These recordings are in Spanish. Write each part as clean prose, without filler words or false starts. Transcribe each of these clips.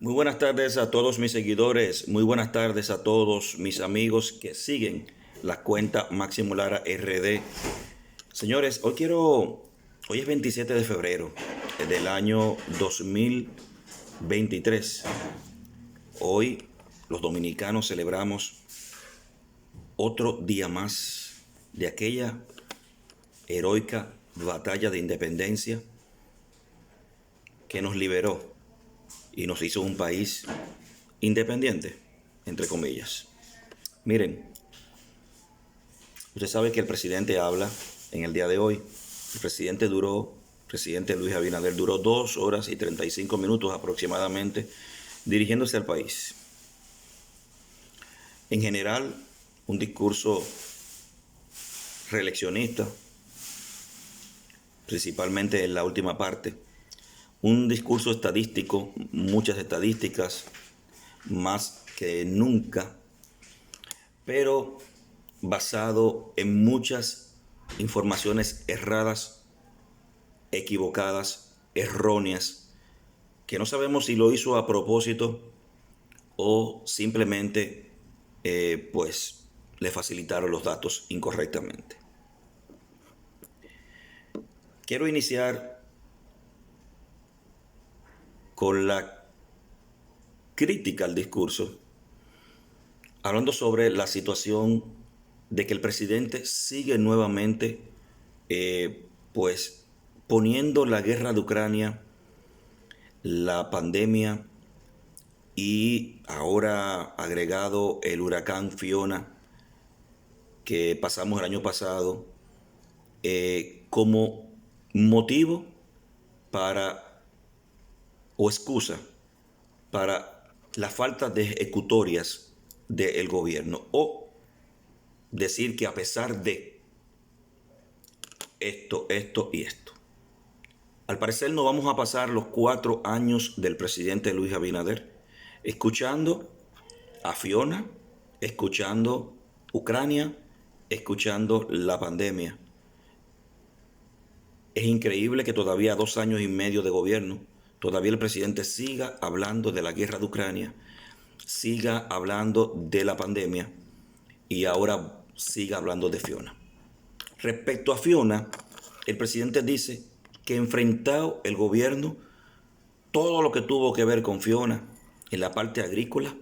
Muy buenas tardes a todos mis seguidores, muy buenas tardes a todos mis amigos que siguen la cuenta Máximo Lara RD. Señores, hoy es 27 de febrero del año 2023. Hoy los dominicanos celebramos otro día más de aquella heroica batalla de independencia que nos liberó y nos hizo un país independiente, entre comillas. Miren, usted sabe que el presidente habla en el día de hoy. El presidente Luis Abinader duró 2 horas y 35 minutos aproximadamente dirigiéndose al país. En general, un discurso reeleccionista, principalmente en la última parte. Un discurso estadístico, muchas estadísticas, más que nunca, pero basado en muchas informaciones erradas, equivocadas, erróneas, que no sabemos si lo hizo a propósito o simplemente pues le facilitaron los datos incorrectamente. Quiero iniciar con la crítica al discurso, hablando sobre la situación de que el presidente sigue nuevamente pues poniendo la guerra de Ucrania, la pandemia y ahora agregado el huracán Fiona que pasamos el año pasado como motivo para o excusa para la falta de ejecutorias del gobierno, o decir que a pesar de esto y esto. Al parecer no vamos a pasar los 4 años del presidente Luis Abinader escuchando a Fiona, escuchando Ucrania, escuchando la pandemia. Es increíble que todavía a 2 años y medio de gobierno, todavía el presidente siga hablando de la guerra de Ucrania, siga hablando de la pandemia y ahora siga hablando de Fiona. Respecto a Fiona, el presidente dice que enfrentado el gobierno todo lo que tuvo que ver con Fiona en la parte agrícola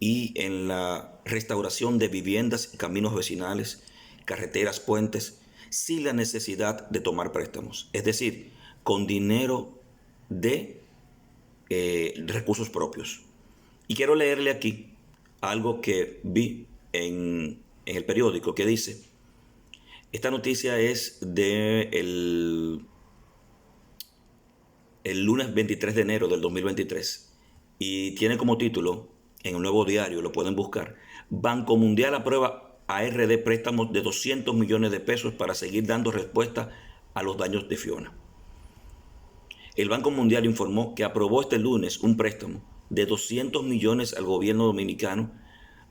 y en la restauración de viviendas y caminos vecinales, carreteras, puentes, sin la necesidad de tomar préstamos. Es decir, con dinero de recursos propios. Y quiero leerle aquí algo que vi en el periódico que dice, esta noticia es de el lunes 23 de enero del 2023 y tiene como título, en el Nuevo Diario, lo pueden buscar, Banco Mundial aprueba a RD préstamos de 200 millones de pesos para seguir dando respuesta a los daños de Fiona. El Banco Mundial informó que aprobó este lunes un préstamo de 200 millones al gobierno dominicano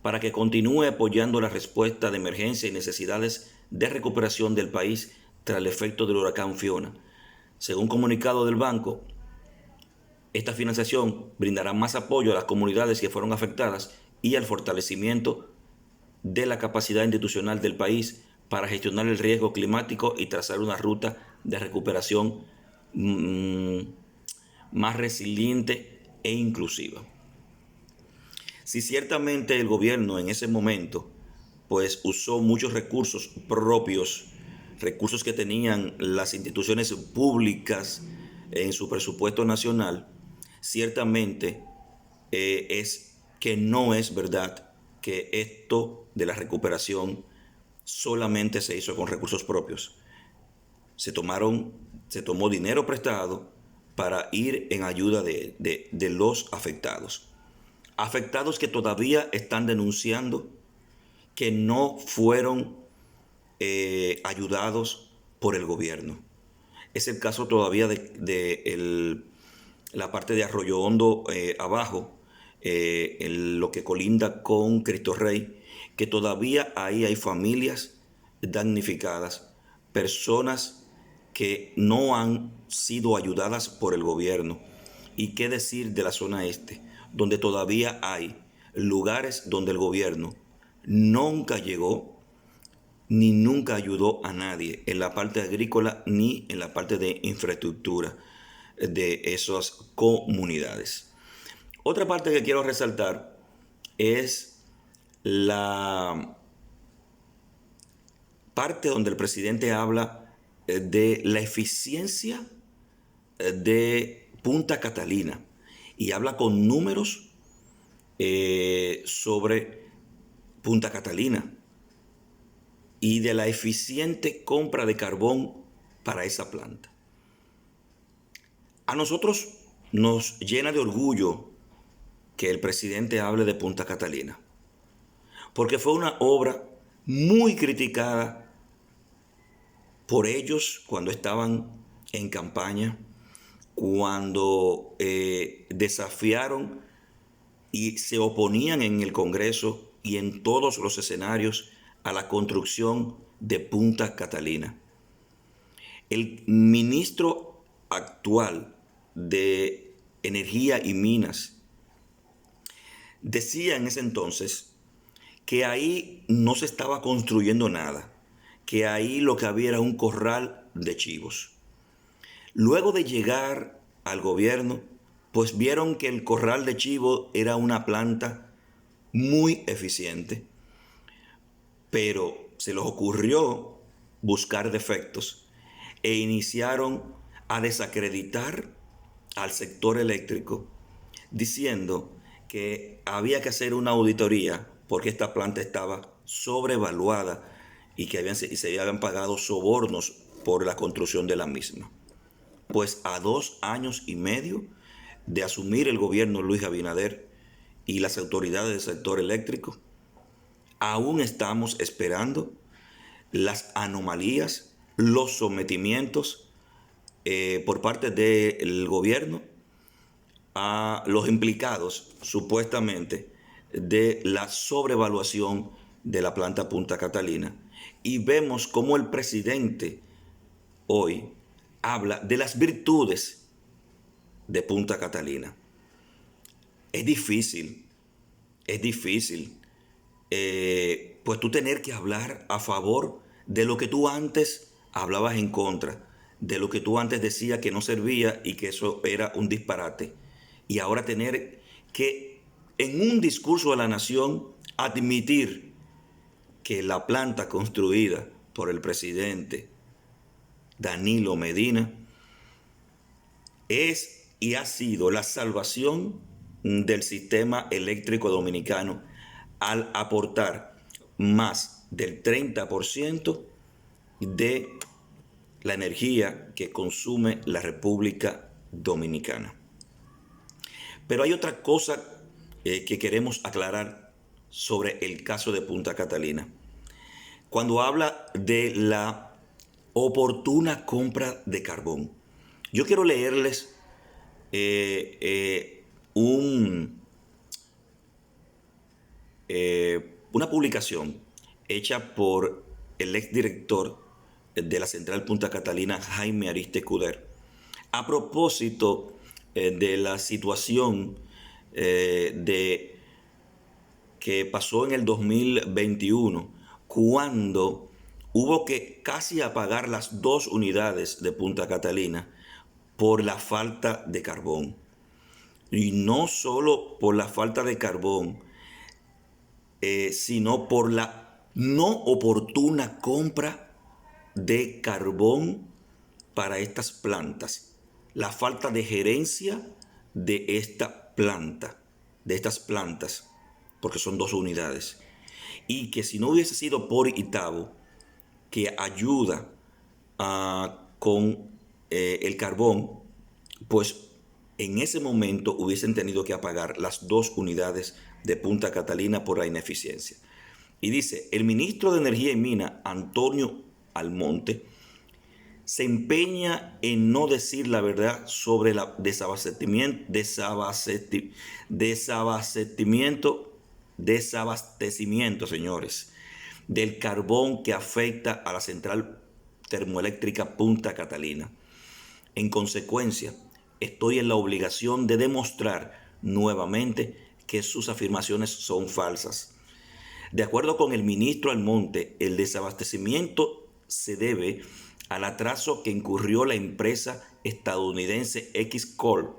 para que continúe apoyando la respuesta de emergencia y necesidades de recuperación del país tras el efecto del huracán Fiona. Según comunicado del banco, esta financiación brindará más apoyo a las comunidades que fueron afectadas y al fortalecimiento de la capacidad institucional del país para gestionar el riesgo climático y trazar una ruta de recuperación más resiliente e inclusiva. Si ciertamente el gobierno en ese momento pues usó muchos recursos propios, recursos que tenían las instituciones públicas en su presupuesto nacional, ciertamente es que no es verdad que esto de la recuperación solamente se hizo con recursos propios. Se tomó dinero prestado para ir en ayuda de los afectados. Afectados que todavía están denunciando que no fueron ayudados por el gobierno. Es el caso todavía de la parte de Arroyo Hondo abajo, lo que colinda con Cristo Rey, que todavía ahí hay familias damnificadas, personas que no han sido ayudadas por el gobierno. ¿Y qué decir de la zona este, donde todavía hay lugares donde el gobierno nunca llegó ni nunca ayudó a nadie en la parte agrícola ni en la parte de infraestructura de esas comunidades. Otra parte que quiero resaltar es la parte donde el presidente habla de la eficiencia de Punta Catalina y habla con números sobre Punta Catalina y de la eficiente compra de carbón para esa planta. A nosotros nos llena de orgullo que el presidente hable de Punta Catalina, porque fue una obra muy criticada por ellos cuando estaban en campaña, cuando desafiaron y se oponían en el Congreso y en todos los escenarios a la construcción de Punta Catalina. El ministro actual de Energía y Minas decía en ese entonces que ahí no se estaba construyendo nada, que ahí lo que había era un corral de chivos. Luego de llegar al gobierno, pues vieron que el corral de chivos era una planta muy eficiente, pero se les ocurrió buscar defectos e iniciaron a desacreditar al sector eléctrico, diciendo que había que hacer una auditoría porque esta planta estaba sobrevaluada y que se habían pagado sobornos por la construcción de la misma. Pues a 2 años y medio de asumir el gobierno Luis Abinader y las autoridades del sector eléctrico, aún estamos esperando las anomalías, los sometimientos por parte del gobierno a los implicados supuestamente de la sobrevaluación de la planta Punta Catalina. Y vemos cómo el presidente hoy habla de las virtudes de Punta Catalina. Es difícil, pues tú tener que hablar a favor de lo que tú antes hablabas en contra, de lo que tú antes decías que no servía y que eso era un disparate. Y ahora tener que en un discurso de la nación admitir que la planta construida por el presidente Danilo Medina es y ha sido la salvación del sistema eléctrico dominicano al aportar más del 30% de la energía que consume la República Dominicana. Pero hay otra cosa que queremos aclarar sobre el caso de Punta Catalina. Cuando habla de la oportuna compra de carbón, yo quiero leerles una publicación hecha por el exdirector de la Central Punta Catalina, Jaime Ariste Cuder, a propósito de la situación que pasó en el 2021, cuando hubo que casi apagar las 2 unidades de Punta Catalina por la falta de carbón. Y no solo por la falta de carbón, sino por la no oportuna compra de carbón para estas plantas. La falta de gerencia de esta planta, de estas plantas, porque son 2 unidades. Y que si no hubiese sido por Itabo, que ayuda con el carbón, pues en ese momento hubiesen tenido que apagar las 2 unidades de Punta Catalina por la ineficiencia. Y dice, el ministro de Energía y Minas, Antonio Almonte, se empeña en no decir la verdad sobre el desabastecimiento, señores, del carbón que afecta a la central termoeléctrica Punta Catalina. En consecuencia, estoy en la obligación de demostrar nuevamente que sus afirmaciones son falsas. De acuerdo con el ministro Almonte, el desabastecimiento se debe al atraso que incurrió la empresa estadounidense Xcol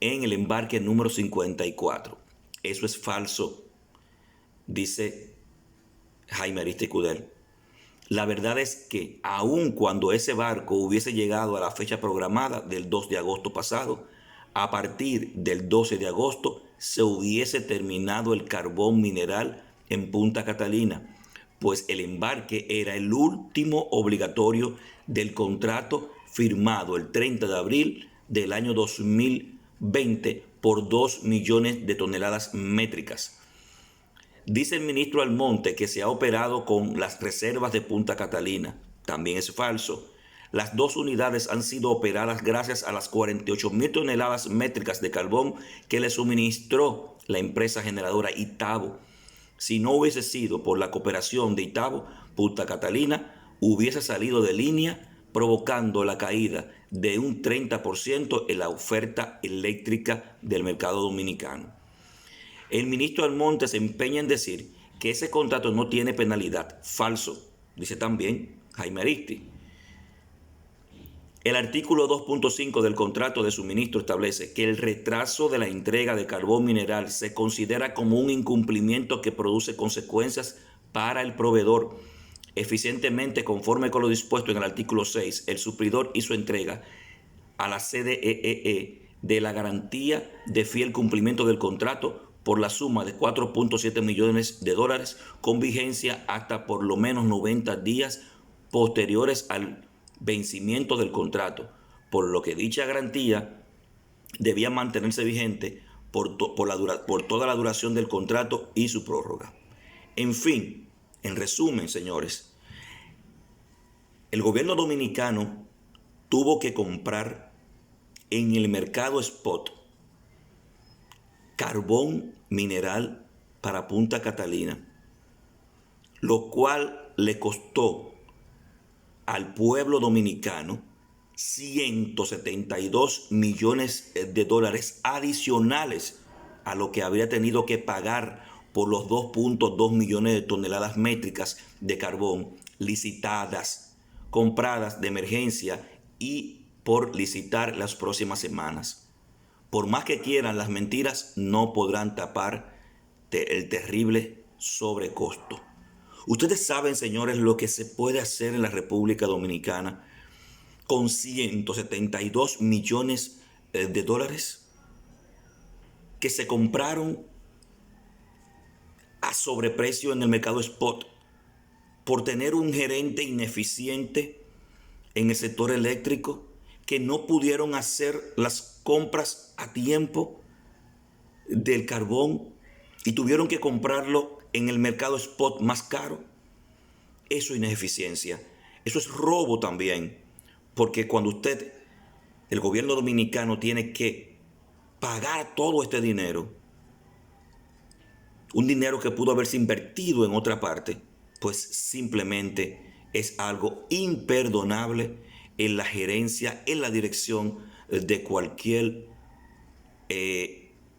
en el embarque número 54. Eso es falso, dice Jaime Ariztí Cudel. La verdad es que aun cuando ese barco hubiese llegado a la fecha programada del 2 de agosto pasado, a partir del 12 de agosto se hubiese terminado el carbón mineral en Punta Catalina, pues el embarque era el último obligatorio del contrato firmado el 30 de abril del año 2020 por 2 millones de toneladas métricas. Dice el ministro Almonte que se ha operado con las reservas de Punta Catalina. También es falso. Las dos unidades han sido operadas gracias a las 48,000 toneladas métricas de carbón que le suministró la empresa generadora Itabo. Si no hubiese sido por la cooperación de Itabo, Punta Catalina hubiese salido de línea, provocando la caída de un 30% en la oferta eléctrica del mercado dominicano. El ministro Almonte se empeña en decir que ese contrato no tiene penalidad. Falso, dice también Jaime Ariztí. El artículo 2.5 del contrato de suministro establece que el retraso de la entrega de carbón mineral se considera como un incumplimiento que produce consecuencias para el proveedor. Eficientemente, conforme con lo dispuesto en el artículo 6, el suplidor hizo entrega a la CDEE de la garantía de fiel cumplimiento del contrato por la suma de 4.7 millones de dólares con vigencia hasta por lo menos 90 días posteriores al vencimiento del contrato, por lo que dicha garantía debía mantenerse vigente por toda la duración del contrato y su prórroga. En fin, en resumen, señores, el gobierno dominicano tuvo que comprar en el mercado spot carbón mineral para Punta Catalina, lo cual le costó al pueblo dominicano 172 millones de dólares adicionales a lo que habría tenido que pagar por los 2.2 millones de toneladas métricas de carbón licitadas, compradas de emergencia y por licitar las próximas semanas. Por más que quieran, las mentiras no podrán tapar el terrible sobrecosto. Ustedes saben, señores, lo que se puede hacer en la República Dominicana con 172 millones de dólares que se compraron a sobreprecio en el mercado spot por tener un gerente ineficiente en el sector eléctrico, que no pudieron hacer las compras a tiempo del carbón y tuvieron que comprarlo en el mercado spot más caro. Eso es ineficiencia. Eso es robo también. Porque cuando el gobierno dominicano, tiene que pagar todo este dinero, un dinero que pudo haberse invertido en otra parte, pues simplemente es algo imperdonable en la gerencia, en la dirección de cualquier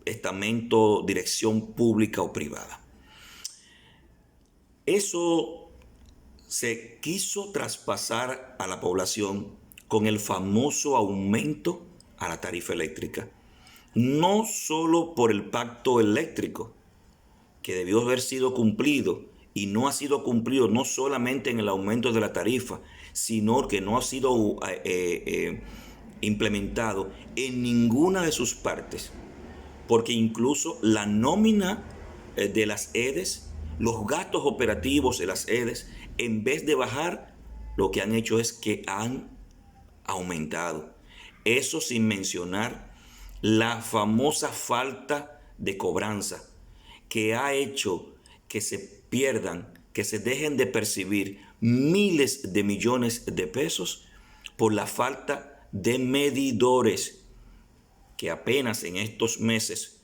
estamento, dirección pública o privada. Eso se quiso traspasar a la población con el famoso aumento a la tarifa eléctrica. No solo por el pacto eléctrico, que debió haber sido cumplido y no ha sido cumplido, no solamente en el aumento de la tarifa, sino que no ha sido implementado en ninguna de sus partes, porque incluso la nómina de las EDES, los gastos operativos de las EDES, en vez de bajar, lo que han hecho es que han aumentado. Eso sin mencionar la famosa falta de cobranza, que ha hecho que se pierdan, que se dejen de percibir miles de millones de pesos por la falta de medidores, que apenas en estos meses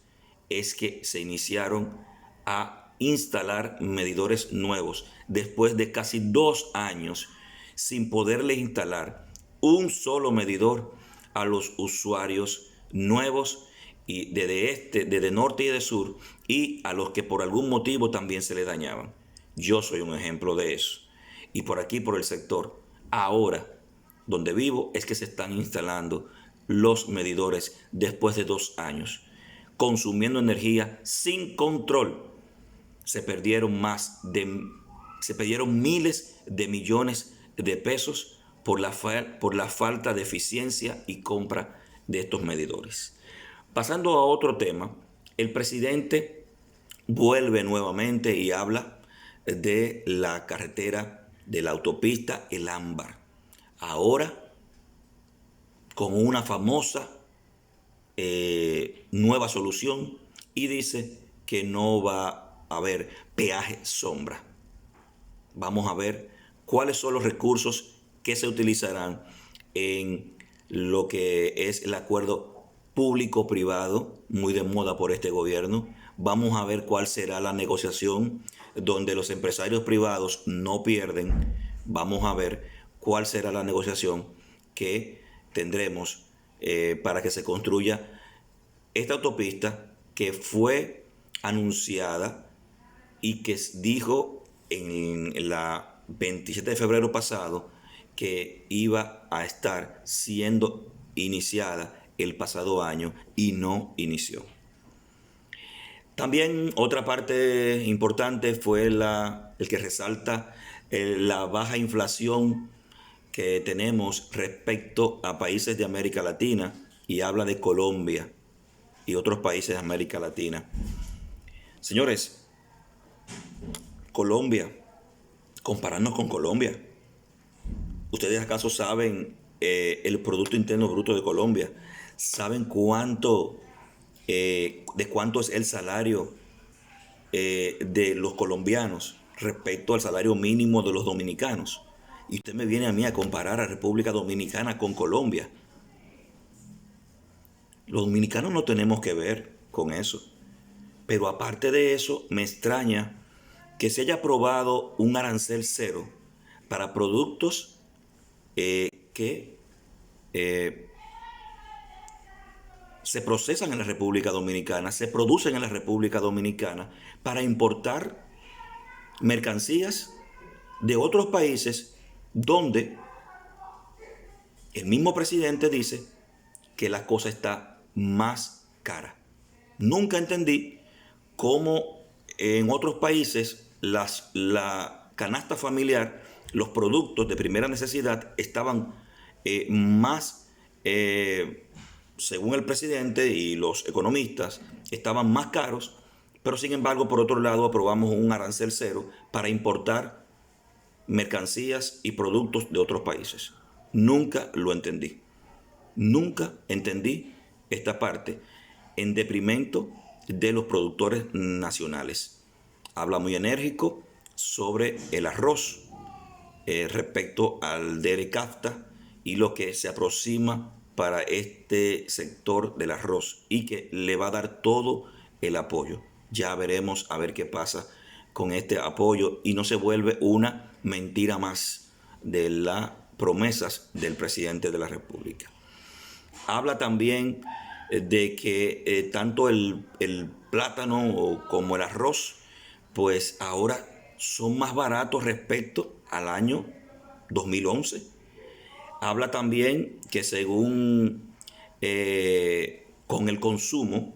es que se iniciaron a instalar medidores nuevos, después de casi 2 años sin poderle instalar un solo medidor a los usuarios nuevos y desde norte y de sur, y a los que por algún motivo también se le dañaban. Yo soy un ejemplo de eso. Y por aquí, por el sector, ahora, donde vivo, es que se están instalando los medidores después de 2 años, consumiendo energía sin control. Se perdieron se perdieron miles de millones de pesos por la falta de eficiencia y compra de estos medidores. Pasando a otro tema, el presidente vuelve nuevamente y habla de la carretera, de la autopista El Ámbar. Ahora con una famosa nueva solución, y dice que no va a haber peaje sombra. Vamos a ver cuáles son los recursos que se utilizarán en lo que es el acuerdo público-privado, muy de moda por este gobierno. Vamos a ver cuál será la negociación donde los empresarios privados no pierden. Vamos a ver cuál será la negociación que tendremos para que se construya esta autopista, que fue anunciada y que dijo en la 27 de febrero pasado que iba a estar siendo iniciada el pasado año y no inició. También otra parte importante fue el que resalta la baja inflación que tenemos respecto a países de América Latina, y habla de Colombia y otros países de América Latina. Señores, Colombia, compararnos con Colombia. ¿Ustedes acaso saben el Producto Interno Bruto de Colombia? ¿Saben de cuánto es el salario de los colombianos respecto al salario mínimo de los dominicanos? Y usted me viene a mí a comparar a República Dominicana con Colombia. Los dominicanos no tenemos que ver con eso. Pero aparte de eso, me extraña que se haya aprobado un arancel cero para productos que se procesan en la República Dominicana, se producen en la República Dominicana, para importar mercancías de otros países donde el mismo presidente dice que la cosa está más cara. Nunca entendí cómo en otros países la canasta familiar, los productos de primera necesidad estaban más, según el presidente y los economistas, estaban más caros, pero sin embargo, por otro lado, aprobamos un arancel cero para importar mercancías y productos de otros países. Nunca lo entendí. Nunca entendí esta parte en detrimento de los productores nacionales. Habla muy enérgico sobre el arroz respecto al DERE-CAFTA y lo que se aproxima para este sector del arroz, y que le va a dar todo el apoyo. Ya veremos a ver qué pasa con este apoyo y no se vuelve una mentira más de las promesas del presidente de la República. Habla también de que tanto el plátano como el arroz, pues ahora son más baratos respecto al año 2011. Habla también que según con el consumo,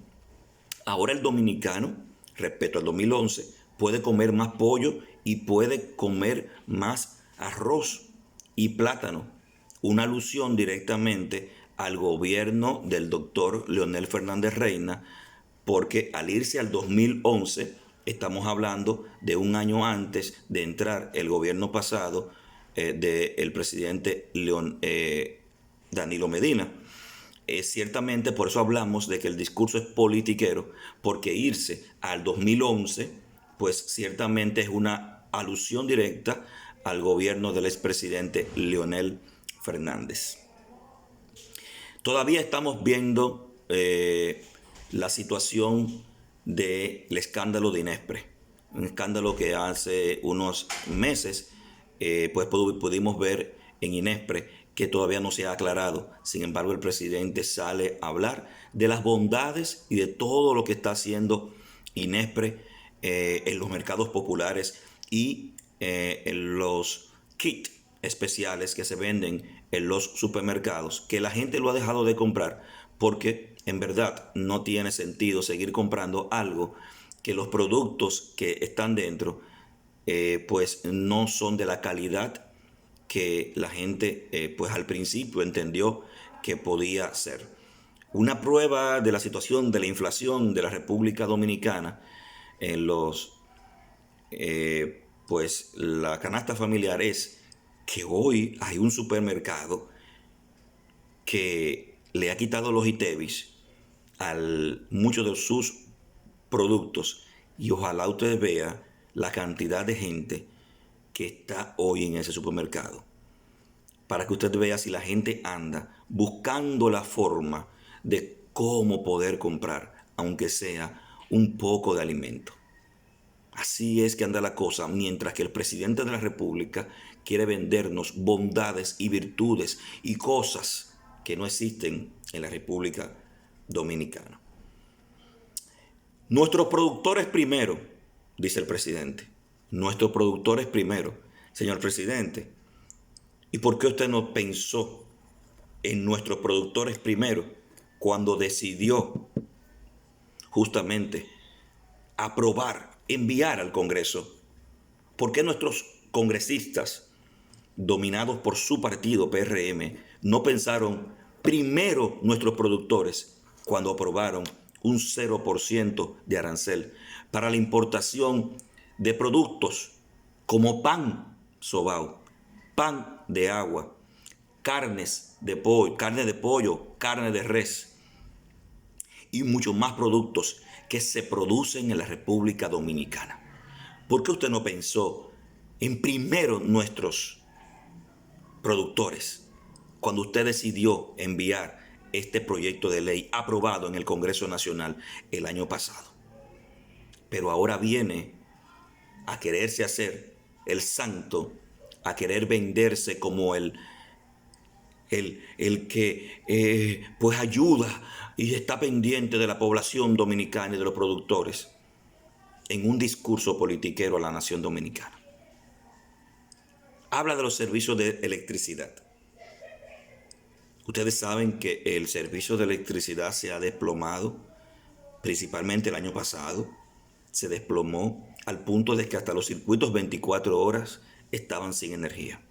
ahora el dominicano, respecto al 2011, puede comer más pollo y puede comer más arroz y plátano. Una alusión directamente al gobierno del doctor Leonel Fernández Reina, porque al irse al 2011, estamos hablando de un año antes de entrar el gobierno pasado del presidente Danilo Medina. Ciertamente por eso hablamos de que el discurso es politiquero, porque irse al 2011, pues ciertamente es una alusión directa al gobierno del expresidente Leonel Fernández. Todavía estamos viendo la situación del escándalo de Inespre, un escándalo que hace unos meses pues pudimos ver en Inespre que todavía no se ha aclarado. Sin embargo, el presidente sale a hablar de las bondades y de todo lo que está haciendo Inespre en los mercados populares y en los kits especiales que se venden en los supermercados, que la gente lo ha dejado de comprar porque en verdad no tiene sentido seguir comprando algo que los productos que están dentro pues no son de la calidad que la gente pues al principio entendió que podía ser. Una prueba de la situación de la inflación de la República Dominicana en pues la canasta familiar es que hoy hay un supermercado que le ha quitado los ITEVIS a muchos de sus productos, y ojalá ustedes vean la cantidad de gente que está hoy en ese supermercado, para que usted vea si la gente anda buscando la forma de cómo poder comprar, aunque sea un poco de alimento. Así es que anda la cosa, mientras que el presidente de la República quiere vendernos bondades y virtudes y cosas que no existen en la República Dominicana. Nuestros productores primero, dice el presidente. Nuestros productores primero. Señor presidente, ¿y por qué usted no pensó en nuestros productores primero cuando decidió justamente aprobar, enviar al Congreso? ¿Por qué nuestros congresistas, dominados por su partido PRM, no pensaron primero nuestros productores cuando aprobaron un 0% de arancel para la importación de productos como pan sobao, pan de agua, carnes de pollo, carne de res y muchos más productos que se producen en la República Dominicana? ¿Por qué usted no pensó en primero nuestros productores cuando usted decidió enviar este proyecto de ley aprobado en el Congreso Nacional el año pasado? Pero ahora viene a quererse hacer el santo, a querer venderse como el que pues ayuda y está pendiente de la población dominicana y de los productores, en un discurso politiquero a la nación dominicana. Habla de los servicios de electricidad. Ustedes saben que el servicio de electricidad se ha desplomado, principalmente el año pasado. Se desplomó al punto de que hasta los circuitos 24 horas estaban sin energía.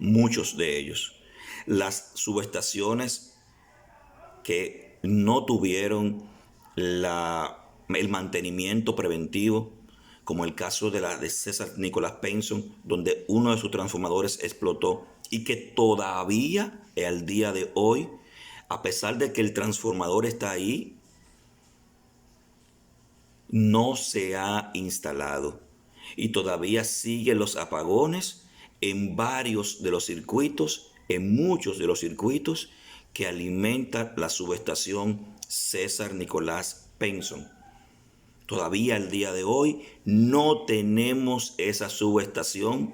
Muchos de ellos. Las subestaciones que no tuvieron el mantenimiento preventivo, como el caso de la de César Nicolás Penson, donde uno de sus transformadores explotó y que todavía al día de hoy, a pesar de que el transformador está ahí, no se ha instalado y todavía siguen los apagones en varios de los circuitos, en muchos de los circuitos que alimenta la subestación César Nicolás Penson. Todavía al día de hoy no tenemos esa subestación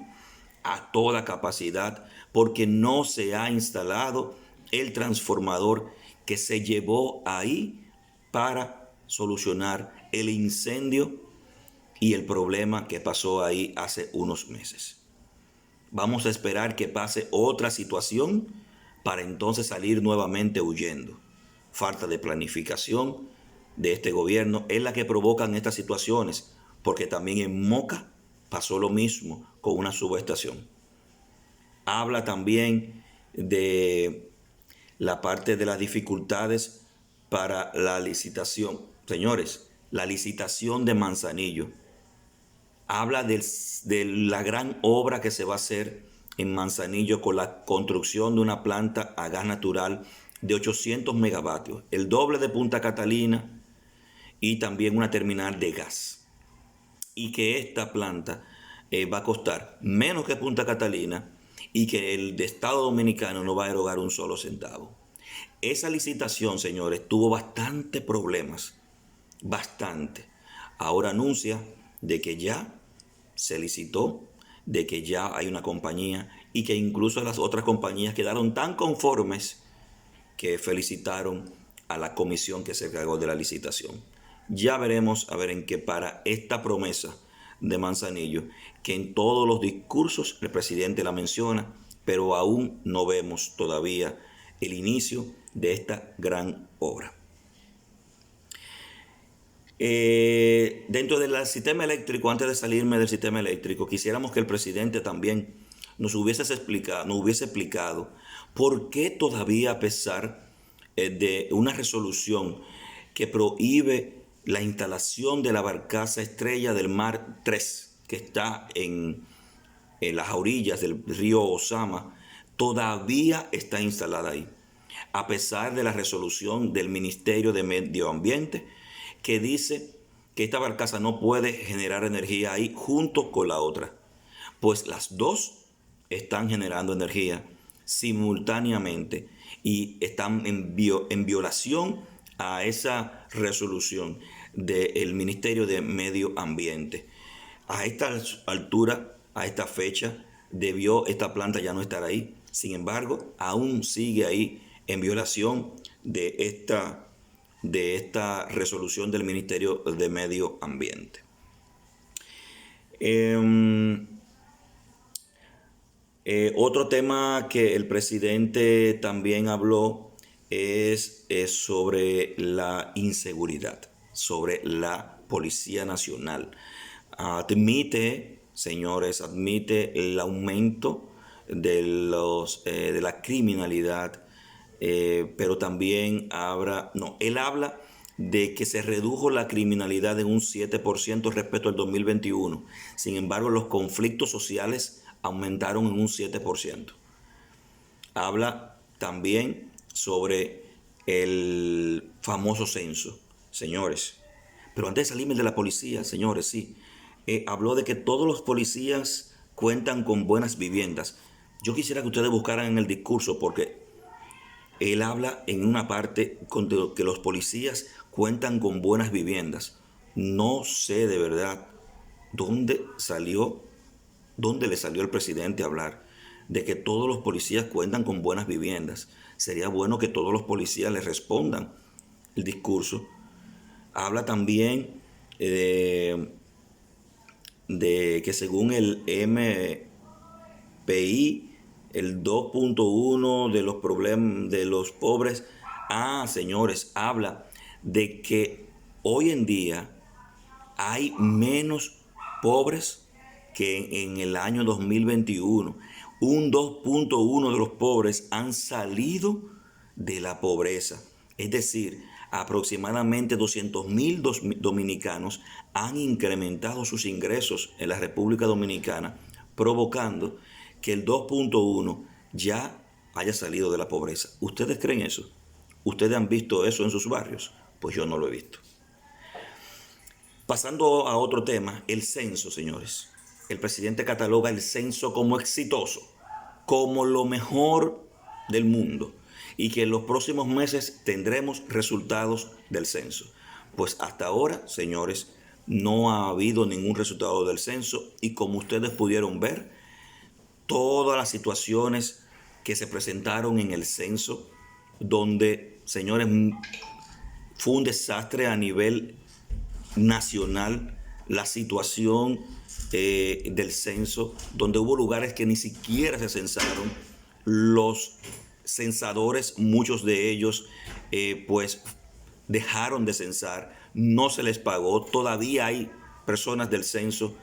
a toda capacidad porque no se ha instalado el transformador que se llevó ahí para solucionar el incendio y el problema que pasó ahí hace unos meses. Vamos a esperar que pase otra situación para entonces salir nuevamente huyendo. Falta de planificación de este gobierno es la que provocan estas situaciones, porque también en Moca pasó lo mismo con una subestación. Habla también de la parte de las dificultades para la licitación. Señores, la licitación de Manzanillo. Habla de la gran obra que se va a hacer en Manzanillo con la construcción de una planta a gas natural de 800 megavatios, el doble de Punta Catalina, y también una terminal de gas. Y que esta planta va a costar menos que Punta Catalina y que el de Estado Dominicano no va a erogar un solo centavo. Esa licitación, señores, tuvo bastantes problemas, bastante. Ahora anuncia de que ya se licitó, de que ya hay una compañía y que incluso las otras compañías quedaron tan conformes que felicitaron a la comisión que se encargó de la licitación. Ya veremos a ver en qué para esta promesa de Manzanillo, que en todos los discursos el presidente la menciona, pero aún no vemos todavía el inicio de esta gran obra. Dentro del sistema eléctrico, antes de salirme del sistema eléctrico, quisiéramos que el presidente también nos hubiese explicado por qué todavía, a pesar de una resolución que prohíbe la instalación de la barcaza Estrella del Mar 3, que está en las orillas del río Osama, todavía está instalada ahí, a pesar de la resolución del Ministerio de Medio Ambiente, que dice que esta barcaza no puede generar energía ahí junto con la otra, pues las dos están generando energía simultáneamente y están en violación a esa resolución del Ministerio de Medio Ambiente. A esta altura, a esta fecha, debió esta planta ya no estar ahí. Sin embargo, aún sigue ahí en violación de esta resolución del Ministerio de Medio Ambiente. Otro tema que el presidente también habló es sobre la inseguridad, sobre la Policía Nacional. Señores, admite el aumento de la criminalidad, pero también él habla de que se redujo la criminalidad en un 7% respecto al 2021. Sin embargo, los conflictos sociales aumentaron en un 7%. Habla también sobre el famoso censo, señores. Pero antes de salirme de la policía, señores, sí. Habló de que todos los policías cuentan con buenas viviendas. Yo quisiera que ustedes buscaran en el discurso, porque él habla en una parte que los policías cuentan con buenas viviendas. No sé de verdad dónde le salió el presidente a hablar de que todos los policías cuentan con buenas viviendas. Sería bueno que todos los policías le respondan el discurso. Habla también de que según el MPI, el 2.1 de los problemas de los pobres. Señores, habla de que hoy en día hay menos pobres que en el año 2021. Un 2.1 de los pobres han salido de la pobreza. Es decir, aproximadamente 200.000 dominicanos han incrementado sus ingresos en la República Dominicana, provocando que el 2.1 ya haya salido de la pobreza. ¿Ustedes creen eso? ¿Ustedes han visto eso en sus barrios? Pues yo no lo he visto. Pasando a otro tema, el censo, señores. El presidente cataloga el censo como exitoso, como lo mejor del mundo, y que en los próximos meses tendremos resultados del censo. Pues hasta ahora, señores, no ha habido ningún resultado del censo, y como ustedes pudieron ver, todas las situaciones que se presentaron en el censo, donde, señores, fue un desastre a nivel nacional la situación del censo, donde hubo lugares que ni siquiera se censaron. Los censadores, muchos de ellos, pues dejaron de censar, no se les pagó. Todavía hay personas del censo,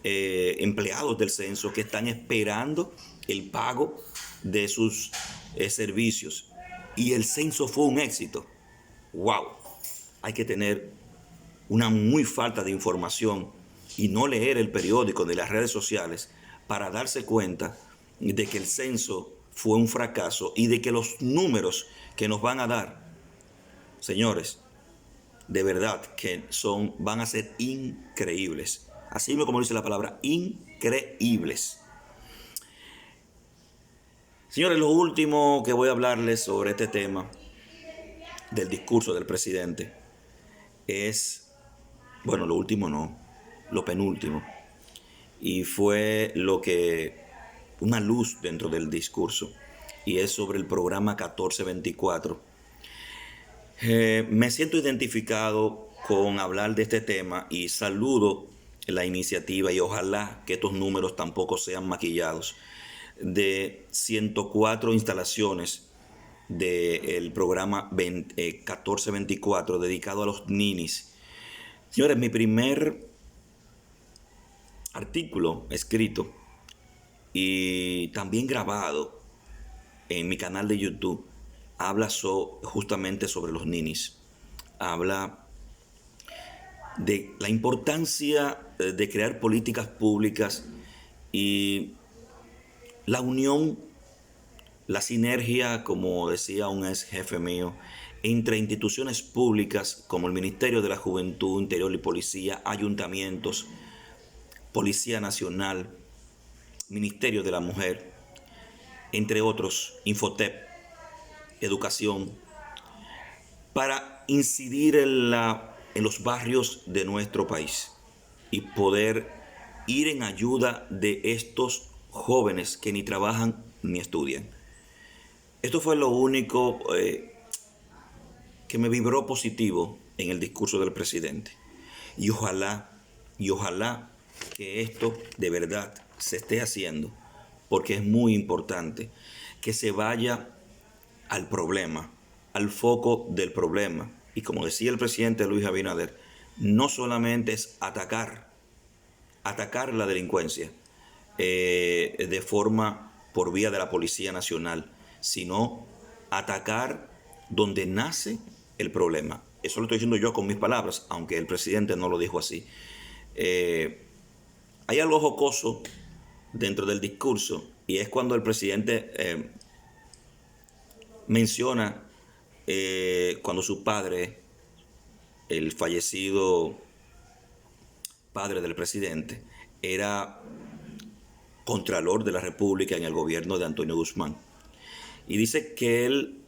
empleados del censo, que están esperando el pago de sus servicios. Y el censo fue un éxito. ¡Wow! Hay que tener una muy falta de información y no leer el periódico de las redes sociales para darse cuenta de que el censo fue un fracaso y de que los números que nos van a dar, señores, de verdad que van a ser increíbles. Así como dice la palabra, increíbles. Señores, lo último que voy a hablarles sobre este tema del discurso del presidente es, bueno, lo último no, lo penúltimo. Y fue lo que una luz dentro del discurso, y es sobre el programa 1424. Me siento identificado con hablar de este tema y saludo la iniciativa, y ojalá que estos números tampoco sean maquillados, de 104 instalaciones del programa 1424 dedicado a los ninis. Señores, mi primer artículo escrito y también grabado en mi canal de YouTube habla justamente sobre los ninis. Habla de la importancia de crear políticas públicas y la unión, la sinergia, como decía un ex jefe mío, entre instituciones públicas como el Ministerio de la Juventud, Interior y Policía, ayuntamientos, Policía Nacional, Ministerio de la Mujer, entre otros, Infotep, Educación, para incidir en los barrios de nuestro país y poder ir en ayuda de estos jóvenes que ni trabajan ni estudian. Esto fue lo único que me vibró positivo en el discurso del presidente. Y ojalá que esto de verdad se esté haciendo, porque es muy importante que se vaya al problema, al foco del problema. Y como decía el presidente Luis Abinader, no solamente es atacar la delincuencia de forma por vía de la Policía Nacional, sino atacar donde nace el problema. Eso lo estoy diciendo yo con mis palabras, aunque el presidente no lo dijo así. Hay algo jocoso dentro del discurso, y es cuando el presidente menciona cuando su padre, el fallecido padre del presidente, era contralor de la República en el gobierno de Antonio Guzmán. Y dice que él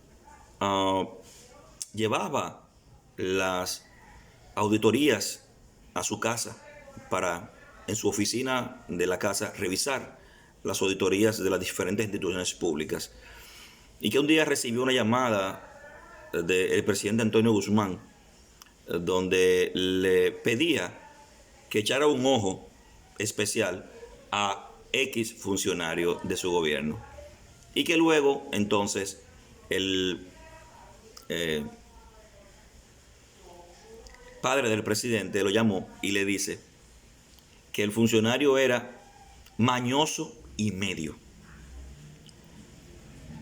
llevaba las auditorías a su casa para, en su oficina de la casa, revisar las auditorías de las diferentes instituciones públicas. Y que un día recibió una llamada del presidente Antonio Guzmán, donde le pedía que echara un ojo especial a X funcionario de su gobierno. Y que luego, entonces, el padre del presidente lo llamó y le dice que el funcionario era mañoso y medio.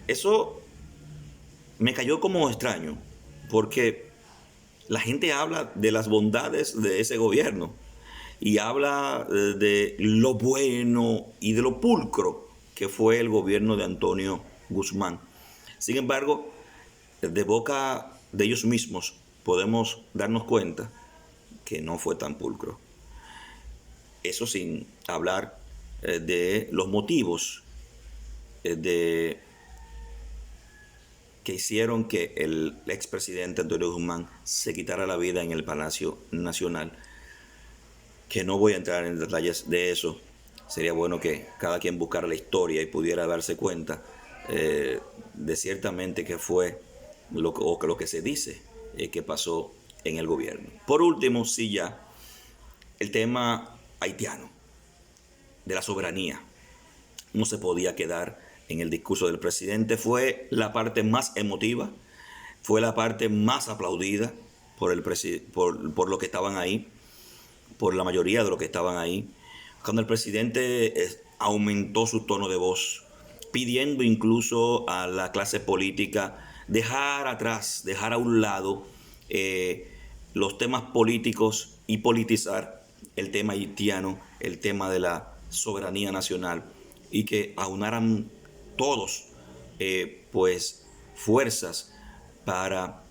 Eso me cayó como extraño, porque la gente habla de las bondades de ese gobierno y habla de lo bueno y de lo pulcro que fue el gobierno de Antonio Guzmán. Sin embargo, de boca de ellos mismos podemos darnos cuenta que no fue tan pulcro. Eso sin hablar de los motivos que hicieron que el expresidente Antonio Guzmán se quitara la vida en el Palacio Nacional, que no voy a entrar en detalles de eso. Sería bueno que cada quien buscara la historia y pudiera darse cuenta de ciertamente qué fue lo que se dice que pasó en el gobierno. Por último, sí, ya el tema haitiano, de la soberanía, no se podía quedar en el discurso del presidente. Fue la parte más emotiva, fue la parte más aplaudida por lo que estaban ahí, por la mayoría de los que estaban ahí, cuando el presidente aumentó su tono de voz, pidiendo incluso a la clase política dejar atrás, dejar a un lado los temas políticos y politizar el tema haitiano, el tema de la soberanía nacional, y que aunaran todos pues fuerzas para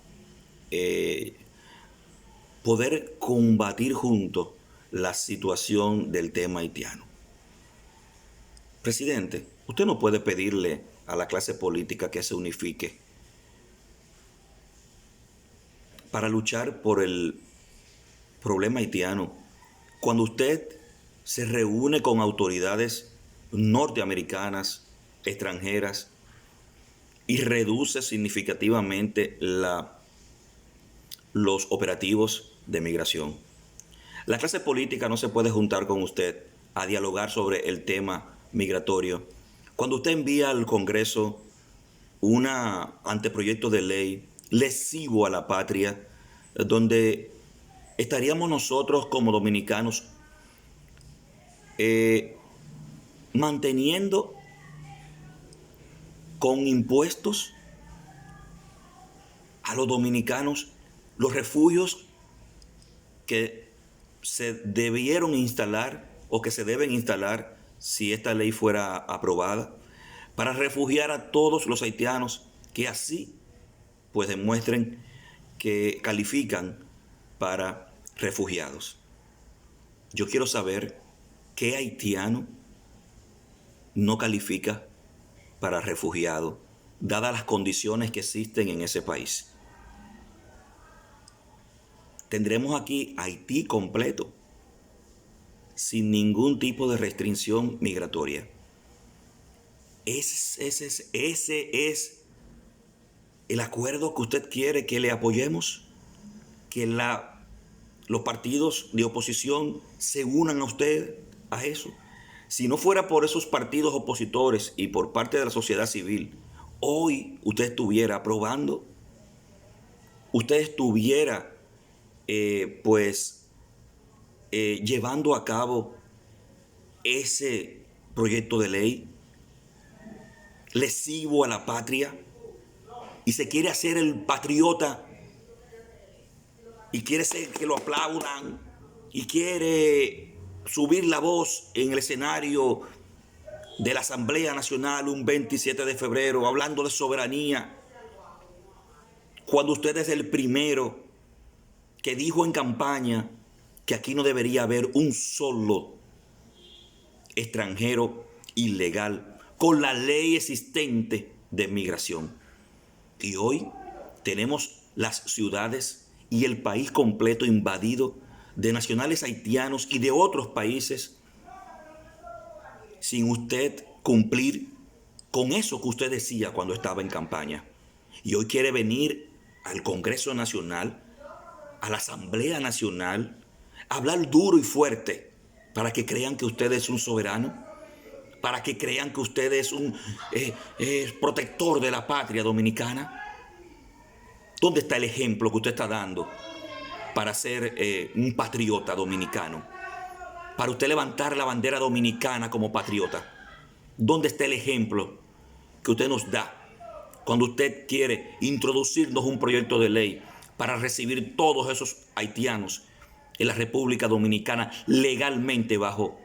poder combatir juntos la situación del tema haitiano. Presidente, usted no puede pedirle a la clase política que se unifique para luchar por el problema haitiano cuando usted se reúne con autoridades norteamericanas, extranjeras, y reduce significativamente los operativos de migración. La clase política no se puede juntar con usted a dialogar sobre el tema migratorio. Cuando usted envía al Congreso un anteproyecto de ley lesivo a la patria, donde estaríamos nosotros como dominicanos manteniendo con impuestos a los dominicanos los refugios que se debieron instalar o que se deben instalar si esta ley fuera aprobada, para refugiar a todos los haitianos que así pues demuestren que califican para refugiados. Yo quiero saber qué haitiano no califica para refugiado, dadas las condiciones que existen en ese país. Tendremos aquí Haití completo, sin ningún tipo de restricción migratoria. Ese es el acuerdo que usted quiere que le apoyemos, que los partidos de oposición se unan a usted a eso. Si no fuera por esos partidos opositores y por parte de la sociedad civil, hoy usted estuviera aprobando, usted estuviera llevando a cabo ese proyecto de ley lesivo a la patria, y se quiere hacer el patriota y quiere ser que lo aplaudan y quiere subir la voz en el escenario de la Asamblea Nacional un 27 de febrero hablando de soberanía, cuando usted es el primero que dijo en campaña que aquí no debería haber un solo extranjero ilegal con la ley existente de migración. Y hoy tenemos las ciudades y el país completo invadido de nacionales haitianos y de otros países sin usted cumplir con eso que usted decía cuando estaba en campaña. Y hoy quiere venir al Congreso Nacional, a la Asamblea Nacional, a hablar duro y fuerte para que crean que usted es un soberano, para que crean que usted es un protector de la patria dominicana. ¿Dónde está el ejemplo que usted está dando para ser un patriota dominicano? Para usted levantar la bandera dominicana como patriota. ¿Dónde está el ejemplo que usted nos da cuando usted quiere introducirnos un proyecto de ley para recibir todos esos haitianos en la República Dominicana legalmente bajo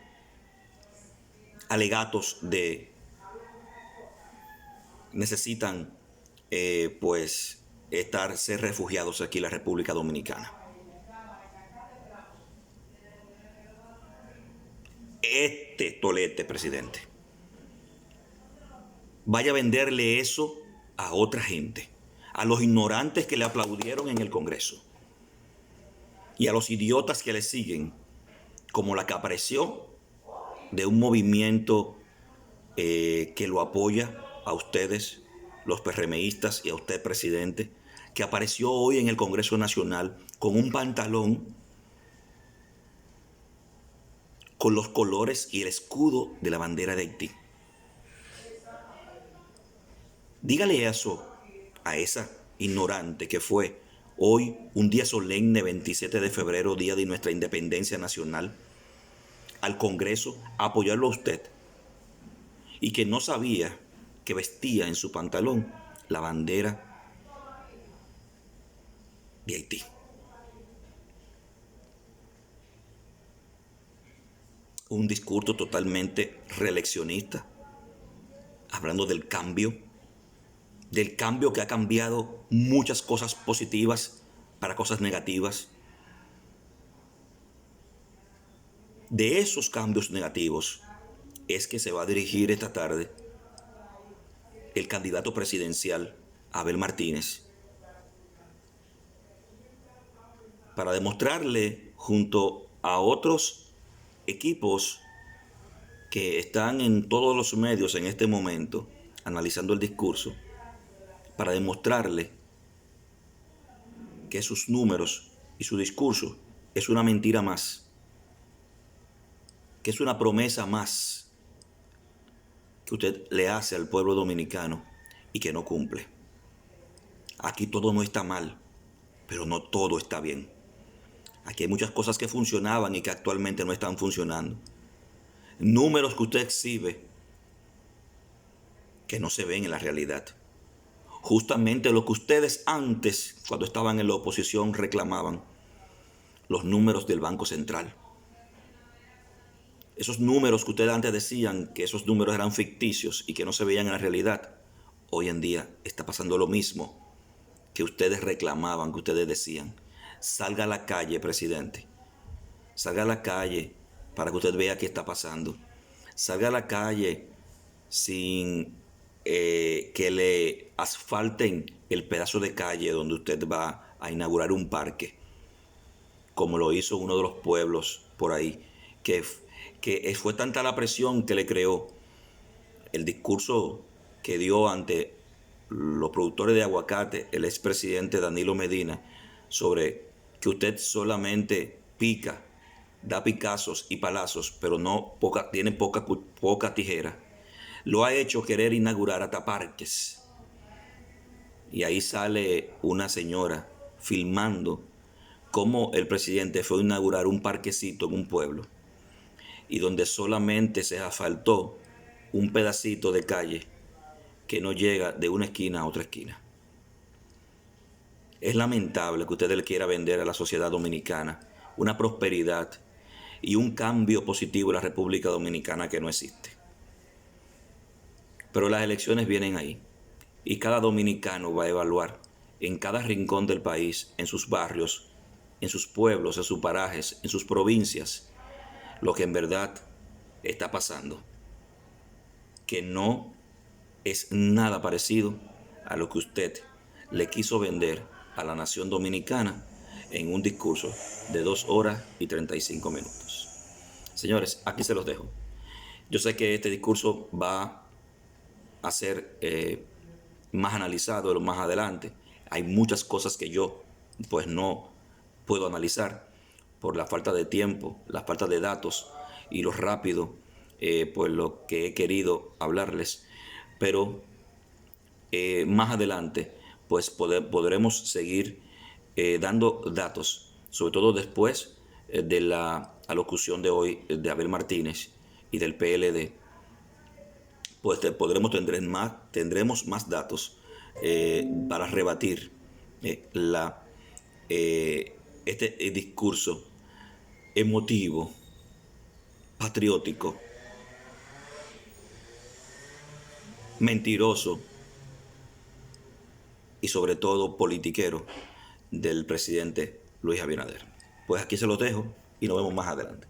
alegatos de necesitan ser refugiados aquí en la República Dominicana? Este tolete, presidente, vaya a venderle eso a otra gente, a los ignorantes que le aplaudieron en el Congreso y a los idiotas que le siguen, como la que apareció de un movimiento que lo apoya a ustedes, los PRMistas, y a usted, presidente, que apareció hoy en el Congreso Nacional con un pantalón con los colores y el escudo de la bandera de Haití. Dígale eso a esa ignorante que fue hoy, un día solemne, 27 de febrero, día de nuestra independencia nacional, al Congreso a apoyarlo a usted, y que no sabía que vestía en su pantalón la bandera de Haití. Un discurso totalmente reeleccionista, hablando del cambio que ha cambiado muchas cosas positivas para cosas negativas. De esos cambios negativos es que se va a dirigir esta tarde el candidato presidencial Abel Martínez, para demostrarle junto a otros equipos que están en todos los medios en este momento analizando el discurso para demostrarle que sus números y su discurso es una mentira más, que es una promesa más que usted le hace al pueblo dominicano y que no cumple. Aquí todo no está mal, pero no todo está bien. Aquí hay muchas cosas que funcionaban y que actualmente no están funcionando. Números que usted exhibe que no se ven en la realidad. Justamente lo que ustedes antes, cuando estaban en la oposición, reclamaban, los números del Banco Central. Esos números que ustedes antes decían que esos números eran ficticios y que no se veían en la realidad, hoy en día está pasando lo mismo que ustedes reclamaban, que ustedes decían. Salga a la calle, presidente. Salga a la calle para que usted vea qué está pasando. Salga a la calle sin que le asfalten el pedazo de calle donde usted va a inaugurar un parque, como lo hizo uno de los pueblos por ahí, que fue tanta la presión que le creó el discurso que dio ante los productores de aguacate el expresidente Danilo Medina, sobre que usted solamente pica, da picazos y palazos, pero tiene poca tijera. Lo ha hecho querer inaugurar hasta parques. Y ahí sale una señora filmando cómo el presidente fue a inaugurar un parquecito en un pueblo y donde solamente se asfaltó un pedacito de calle que no llega de una esquina a otra esquina. Es lamentable que usted le quiera vender a la sociedad dominicana una prosperidad y un cambio positivo en la República Dominicana que no existe. Pero las elecciones vienen ahí y cada dominicano va a evaluar en cada rincón del país, en sus barrios, en sus pueblos, en sus parajes, en sus provincias, lo que en verdad está pasando, que no es nada parecido a lo que usted le quiso vender a la nación dominicana en un discurso de 2 horas y 35 minutos. Señores, aquí se los dejo. Yo sé que este discurso va a ser más analizado más adelante. Hay muchas cosas que yo pues no puedo analizar por la falta de tiempo, la falta de datos y lo rápido pues lo que he querido hablarles. Pero más adelante pues podremos seguir dando datos, sobre todo después de la alocución de hoy de Abel Martínez y del PLD. Pues tendremos más datos para rebatir este discurso emotivo, patriótico, mentiroso y sobre todo politiquero del presidente Luis Abinader. Pues aquí se los dejo y nos vemos más adelante.